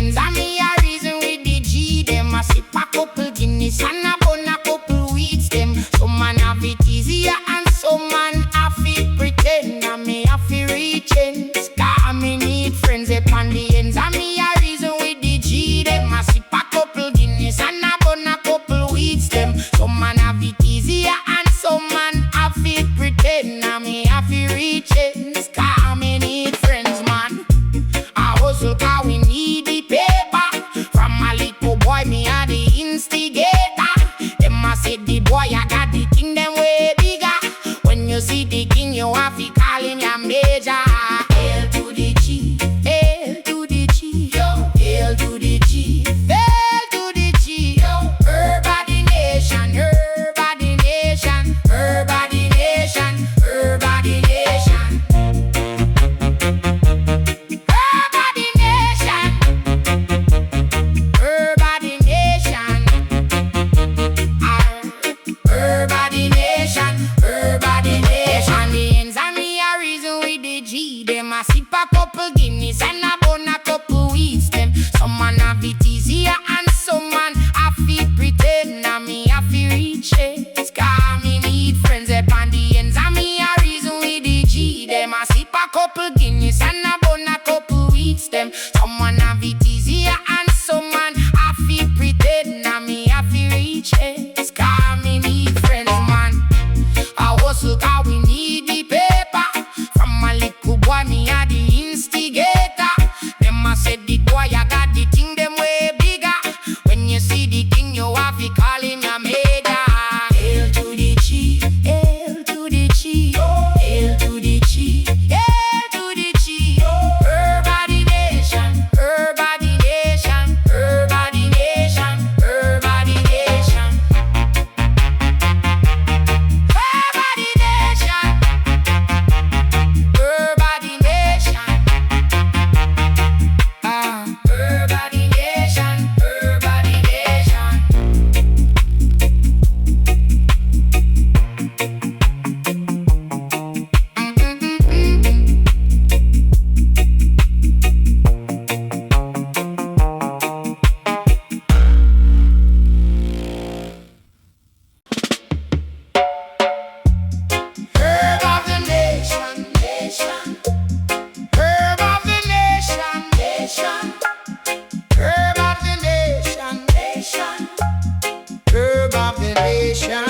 ends and me a reason with the G. Them a sip a couple Guinness and a bun a couple weeds. Them some man have it easier and some man have it pretend. And me have to reach ends, cause me need friends upon the ends and me a reason with the G. Them a sip a couple Guinness and a bun a couple weeds. Them some man have it easier and some man have it pretend. And me have to reach ends, cause me need friends, man. I hustle cause we need the paper. From a little boy me a the instigator. Them a say the boy I got the thing them way bigger. When you see the king you have to call him your major. Hail to the G, hail to the G, yo. Hail to the G, hail to the G, yo. Urban the nation, urban the nation, urban the nation, urban the nation. Urban the nation, urban the nation. Urban the nation, urban the nation. The ends and me a reason with the G. Them a sip a couple Guinness and a bun a couple weeds. Them some man have it easier and some man have it pretend. And me have to reach it, cause me need friends upon the ends and me a reason with the G. Them a sip a couple Guinness and a bun a couple weeds. Them some man have it easier and some man have it pretend. And me have to reach it, cause me need friends, man. I hustle cause we need the paper. From a little boy me a the instigator. Them a said the boy I got the thing them way bigger. When you see the king you have to call him your major. Hail to the G, hail to the G, hail to the G, hail to the G. Urban the nation, urban the nation, urban the nation, urban the nation. Urban the nation, urban the nation. Urban the nation, urban the nation. Herb of the nation, nation. Herb of the nation, nation. Herb of the nation, nation. Herb of the nation.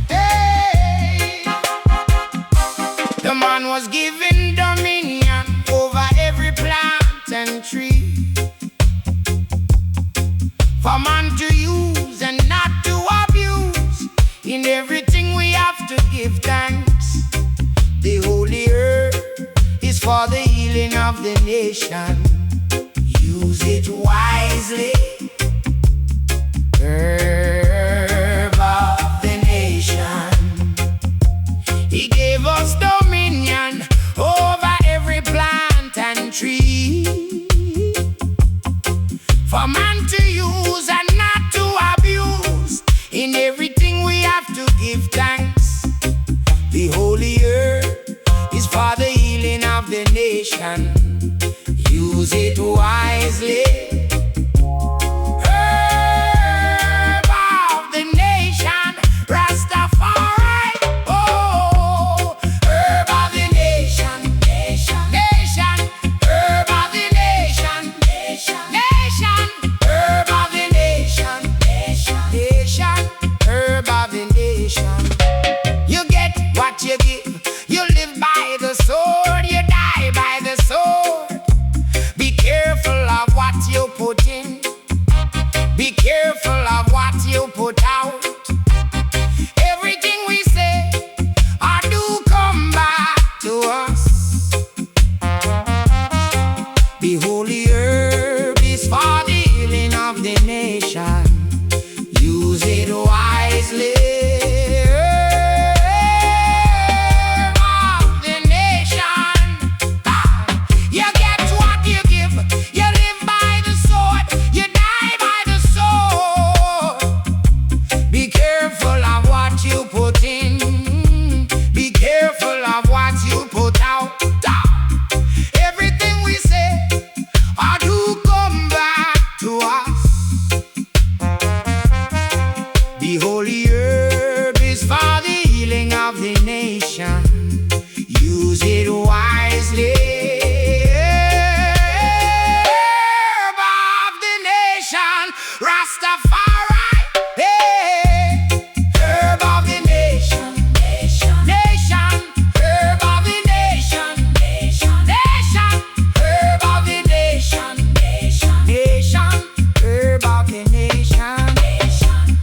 Hey, the man was given dominion over every plant and tree, for man to use and not to abuse. In everything we have to give thanks. The holy herb is for the healing of the nation. Use it wisely. Herb of the nation. He gave us dominion over every plant and tree, for man to use and not to abuse. In everything we have to give thanks. The holy herb is for the healing of the nation. Use it wisely. Herb of the nation, Rastafari. Oh, herb of the nation, nation, nation. Herb of the nation, nation, nation. Herb of the nation, nation, nation. Herb of the nation. You get what you give. You live by the sword, you die by the sword. Be careful of what you put holy herb is for the healing of the nation. Use it wisely. Herb of the nation, Rastafari. Hey, herb of the nation, nation, herb of the nation, nation, herb of the nation, nation, herb of the nation,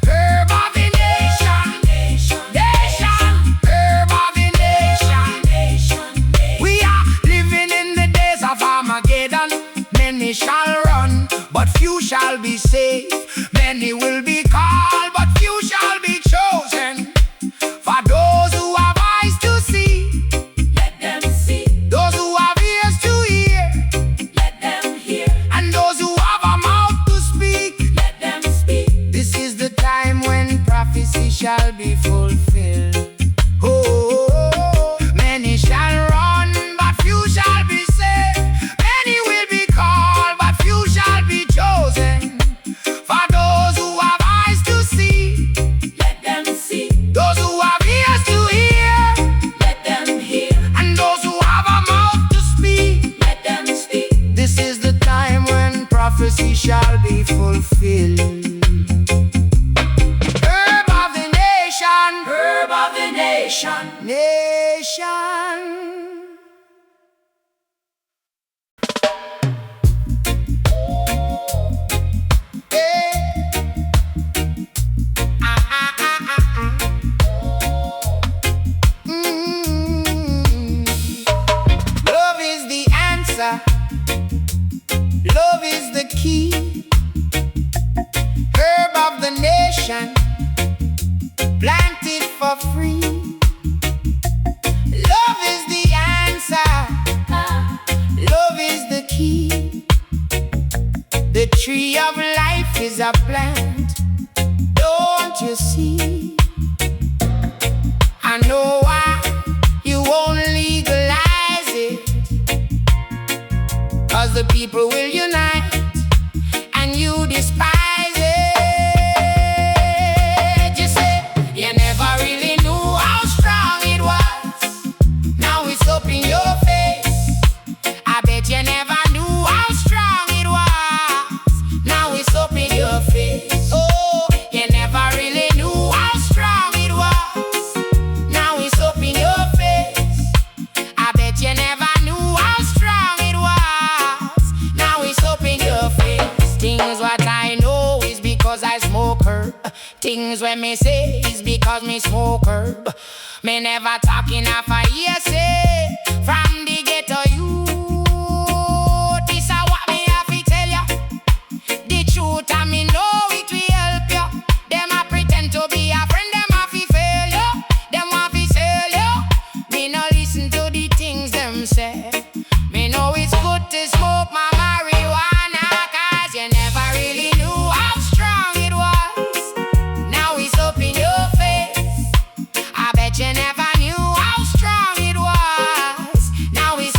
herb of the nation, nation, herb of the nation. We are living in the days of Armageddon. Many shall run, but few shall be saved. Many will be called, but few shall be chosen. For those who have eyes to see, let them see. Those who have ears to hear, let them hear. And those who have a mouth to speak, let them speak. This is the time when prophecy shall be fulfilled. Oh, many shall run, but few shall be saved. Many will be called, but few shall be chosen. For those who have eyes to see, let them see. Those who have ears to hear, let them hear. And those who have a mouth to speak, let them speak. This is the time when prophecy shall be fulfilled. Herb of the nation, nation. Hey. Love is the answer. Love is the key. Herb of the nation, planted for free. Love is the answer. Love is the key. The tree of life is a plant. Don't you see? I know why you won't legalize it. 'Cause the people will unite and you despise it. You say you never really knew how strong it was. Now it's up in your face. I bet you never knew how strong it was. Now it's up in your face. Oh, you never really knew how strong it was. Now it's up in your face. I bet you never knew how strong it was. Now it's up in your face. Things what I know is because I smoke herb. Things when me say is because me smoke herb. Me never talking off a hearsay from the ghetto you. This is what me have to tell ya. The truth and me know it will help you. Them a pretend to be a friend, them a fi fail you. Them want fi sell you. Me no listen to the things them say. Me know it's good to smoke my marijuana, 'cause you never really knew how strong it was. Now it's up in your face. I bet you never knew how strong it was. Now it's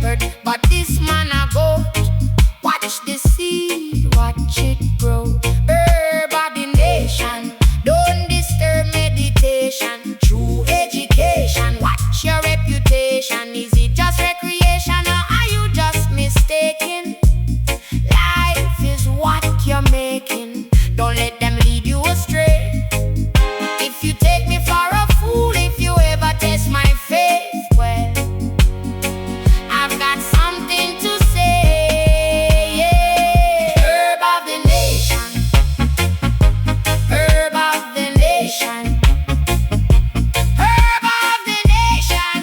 shepherd, but this man a goat. Watch the seed, watch it grow. Herb of the nation, don't disturb meditation. True education, watch your reputation. Is it just recreation or are you just mistaken? Life is what you're making. Don't let them lead you astray. If you take me for a fool, if you ever test my faith, well, I've got something to say. Yeah. Herb of the nation, herb of the nation, herb of the nation,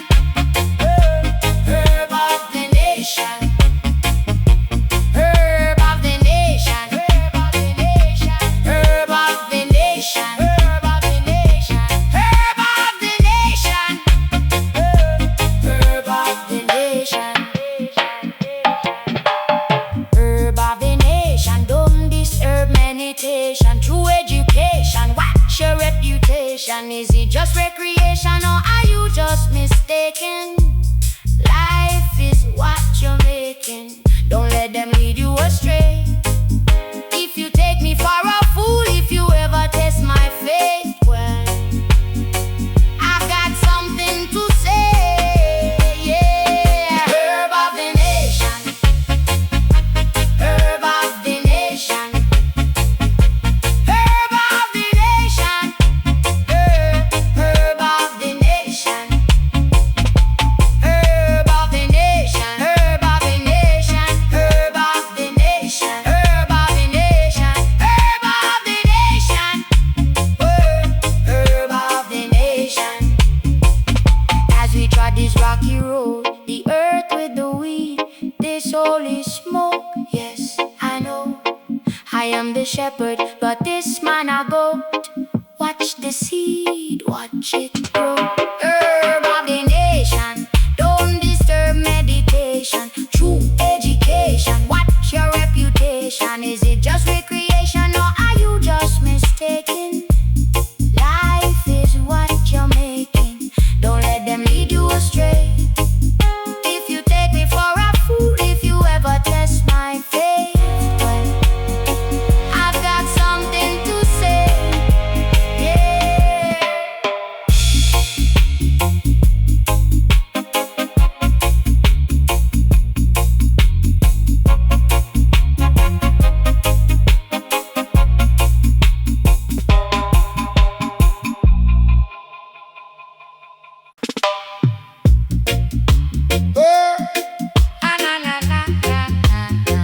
herb of the nation, herb of the nation, herb of the nation, herb of the nation, herb of the nation, herb of the nation, herb of the nation, herb of the nation. Don't disturb meditation. True education, watch your reputation. Is it just recreation or are you just mistaken? Life is what you're making. Don't let them lead you astray. If you take me for a fool, if you ever test my faith, well, I've got something to say. Yeah. Herb of the nation, herb of the nation, herb of the nation, herb of the nation, herb of the nation, herb of the nation, herb of the nation, herb of the nation, herb of the nation, herb of the nation. As we trod this rocky road, the earth with the weed, this holy smoke, yes, I know. I am the shepherd, but this man a goat. Watch the seed, watch it grow. Herb of the nation, don't disturb meditation. True education, watch your reputation. Is it just recreation or are you just mistaken? Life is what you're making. Don't let them lead you astray. If you take me for a fool, if you ever test my faith, well, I've got something to say. Yeah. Oh, ah, na, na, na, na, na, na.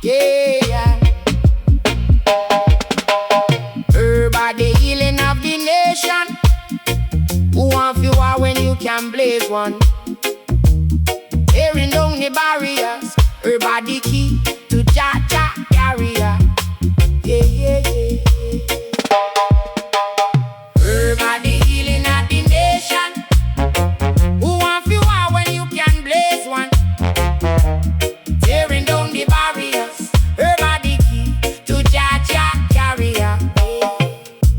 Yeah, yeah. Herb of the healing of the nation. Who want you are when you can blaze one? Tearing down the barriers. Herb of the key to Jaja carrier. Yeah, yeah, yeah. Herb of the healing of the nation. Who want you are when you can blaze one? Tearing down the barriers. Herb of the key to Jaja carrier.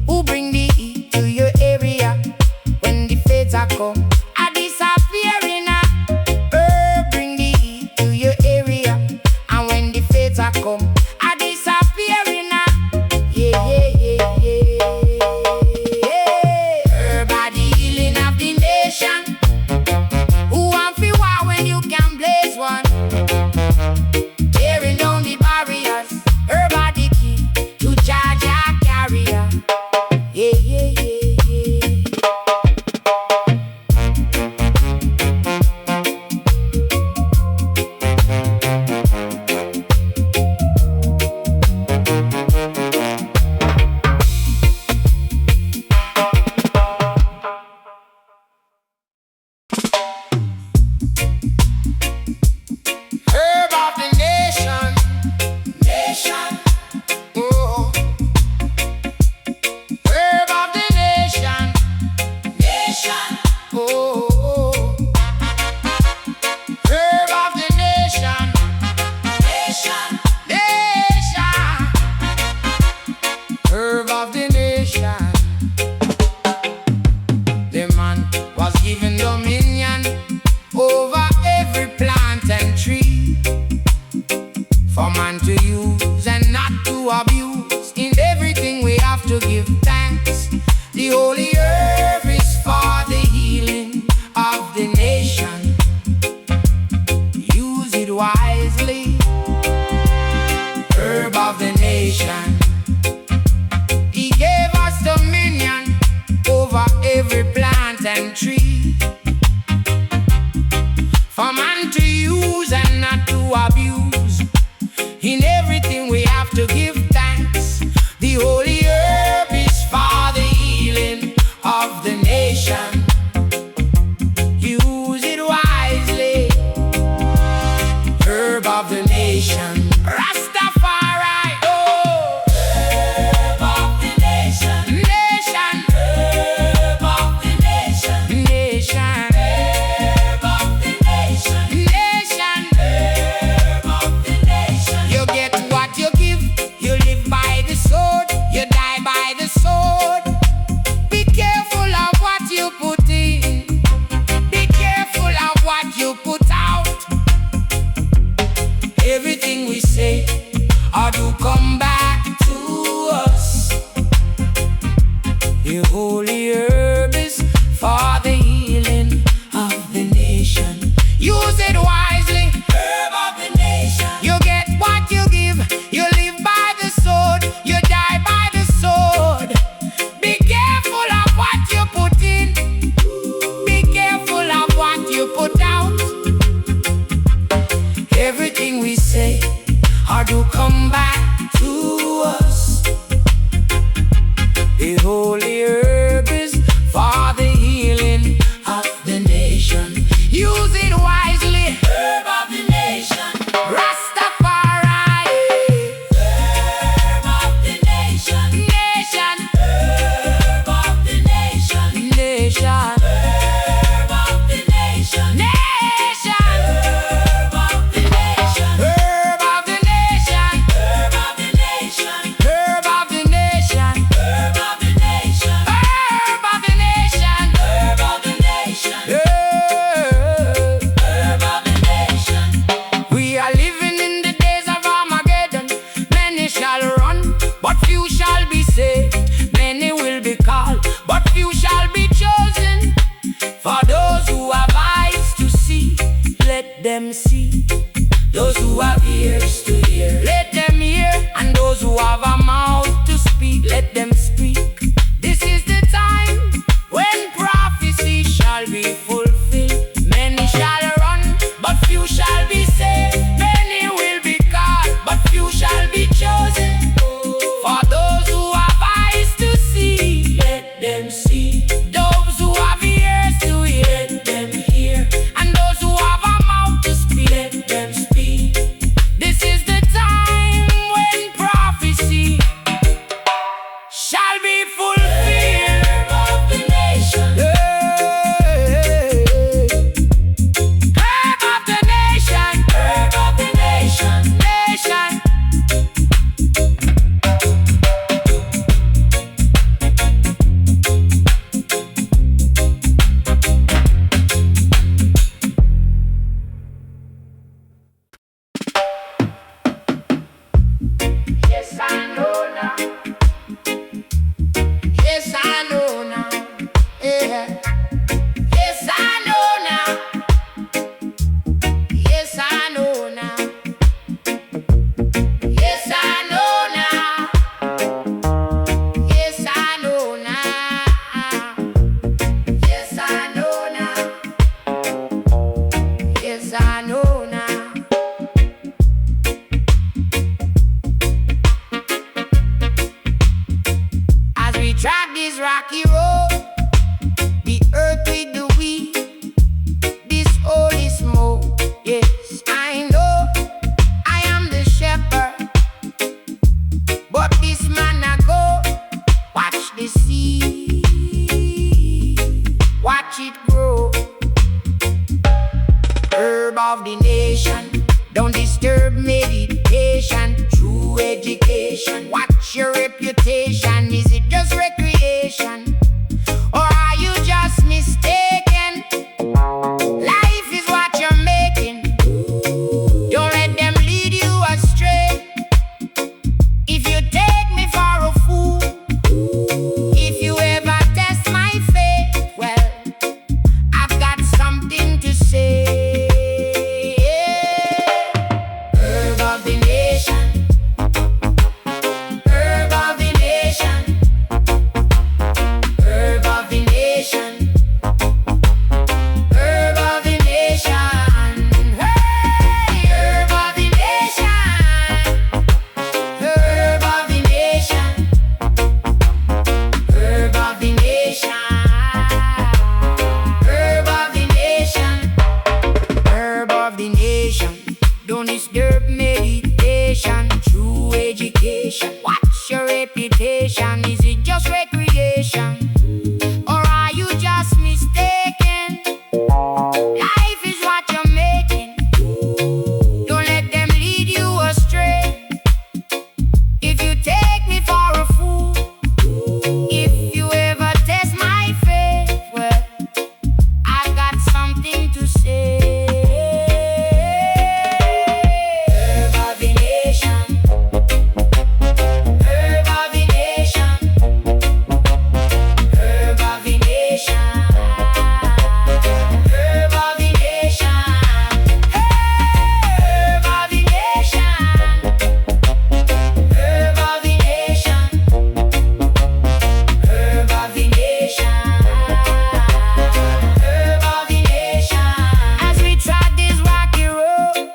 Who bring the heat to your area when the feds are come? I disappear in a herb. Bring the heat to your area, and when the feds are come, I disappear in a yeah, yeah, yeah, yeah. Herb of the healing of the nation. Who want fi war when you can blaze one? Tearing down the barriers. Herb of the key to Jaja carrier. Yeah, yeah, yeah, yeah. Herb of the nation, nation. Oh, herb of the nation, nation. Oh, herb of the nation, nation, nation. Herb of the nation. The man country, for man to use and not to abuse. In everything we have to give thanks. The holy herb is for the healing of the nation. Use it wisely. Herb of the nation, Rastafari. Oh, herb of the nation, nation. Herb of the nation, nation. Herb of the nation, nation. Herb of the nation. You get what you give. You live by the sword. You die by the sword. Be careful of what you put in. Be careful of what you put out. Everything we say ought to come back to us. The holy herb is for the healing of the nation. Use it wisely. Herb of the nation. You get what you give. You live by the sword. You die by the sword. Be careful of what you put in. Be careful of what you put out. Everything we say ought to come back to us. The holy herb is for the healing of the nation. Use it wisely. Herb of the nation, Rastafari. Herb of the nation, nation. Herb of the nation, nation. Herb of the nation, nation. Herb of the nation, herb of the nation. Herb of the nation, herb of the nation. Herb of the nation, herb of the nation. Herb of the nation, herb of the nation. We are living in the days of Armageddon. Many shall run, but few shall be saved. Many will be called, but few shall be chosen. For those who have eyes to see, let them see. Those who have ears to hear, let them hear. And those who have a mouth to speak, let them speak. This is the time when prophecy shall be fulfilled. Many shall run, but few shall be saved. Many will be called, but few shall be chosen. For those who have eyes to see, let them see. Those who have ears to hear, let them hear. And those who have a mouth to speak, let them speak. This is the time when prophecy shall be fulfilled. Herb of the nation. Herb of the nation. Herb of the nation. Nation. Yes, I know now. Yes, I know now. Yeah. Yes, I know now. Yes, I know now. Yes, I know now. Yes, I know now. Yes, I know now. Yes, I know now. As we track this rocky road, the earth with the weed, this holy smoke. Yes, I know I am the shepherd, but this man I go watch the sea, watch it grow. Herb of the nation, don't disturb meditation. True education, watch your reputation. Is it just recreation, or are you just mistaken? Life is what you're making. Don't let them lead you astray. If you take me for a fool, if you ever test my faith, well, I've got something to say. Herb of the nation. Herb of the nation. it just recreation? Or are you just mistaken? Life is what you're making. Don't let them lead you astray. If you take me for a fool, if you ever test my faith, well, I've got something to say. Herb of the nation, herb of the nation, herb of the nation, herb of the nation, herb of the nation, herb of the nation, herb of the nation, herb of the nation. As we trod this rocky road,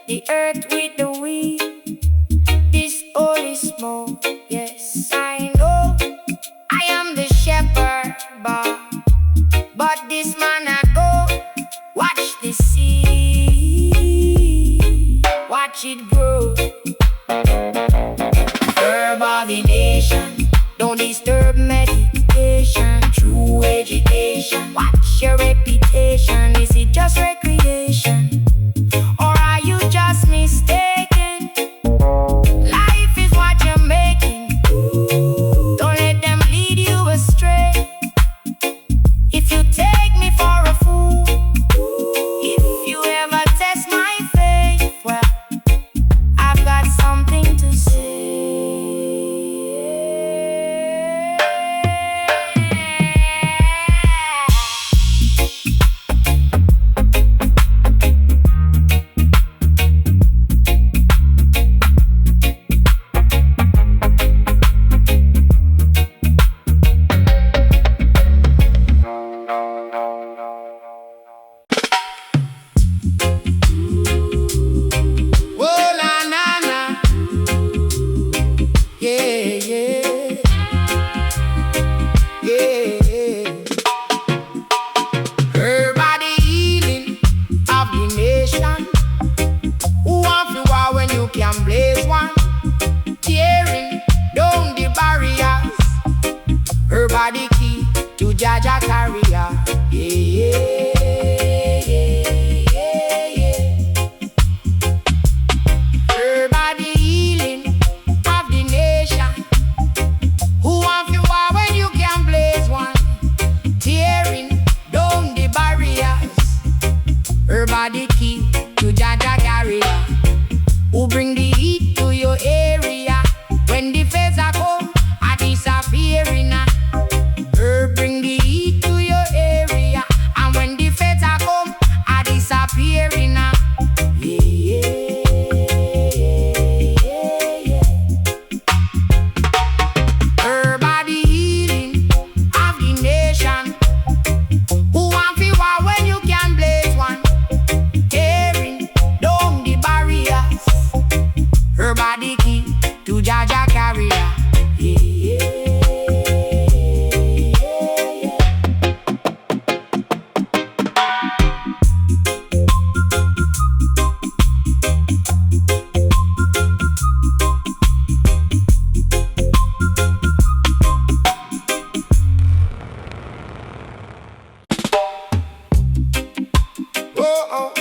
the earth with the weed, this holy smoke, yes, I know I am the shepherd, but this man I go, watch the seed, watch it grow. Herb of the nation, don't disturb meditation. True education, watch your reputation. Is it just recreation? Or are you just mistaken? Life is what you're making. Don't let them lead you astray. If you take me for a fool, if you ever test my faith, well, I've got something to say. Whoa, na na na, yeah, yeah, yeah. Herb of the healing of the nation. Who want to war when you can blaze one? Tearing down the barriers. Herb of the key to Jaja career. Yeah, yeah, yeah, yeah. Herb of the healing of the nation. Who want to war when you can blaze one? Tearing down the barriers. Herb of the key to Jaja career. Who bring the heat to your area? When the feds are come, I disappearing. Herb bring the heat to your area. And when the feds are come, I disappearing. Yeah, yeah, yeah, yeah. Herb of the healing of the nation. Who want to war when you can blaze one? Tearing down the barriers. Herb of the key to Jaja career. Yeah, yeah, yeah, yeah. Oh, oh.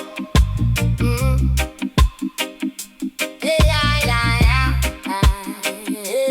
Yeah, yeah, yeah, yeah.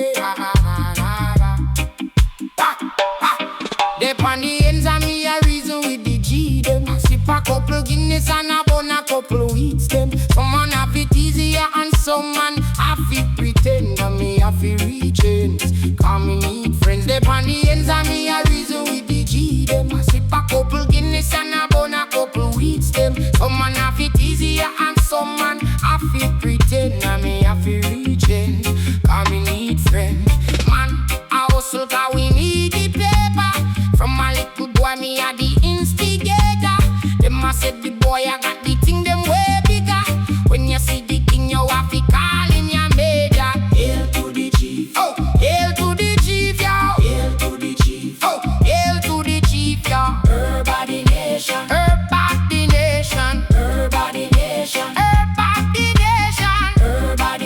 They on the ends of me a reason with the G them. Sip a couple Guinness and a bun a couple weeds them. Some man have it easier and some man have it pretend. And me have it reach ends. Cause me need friends. They on the ends of me a reason with the G them. Sip a couple Guinness and a bun a couple weeds them. Some man have it easier and some man have it pretend. And me have it reach ends. Cause me need friends. Man, I hustle cause we need the paper. From a little boy, me a the instigator. Them a said the boy I got the thing them way bigger. When you see the thing, you have to call him your major. Hail to the chief. Oh, hail to the chief, yo. Hail to the chief. Oh, hail to the chief, yo. Herb of the nation. Herb of the nation. Herb of the nation. Herb of the nation. Herb of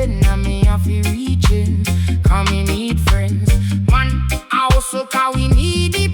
then and me have to reaching. Come me need friends. Man, I also cause we need the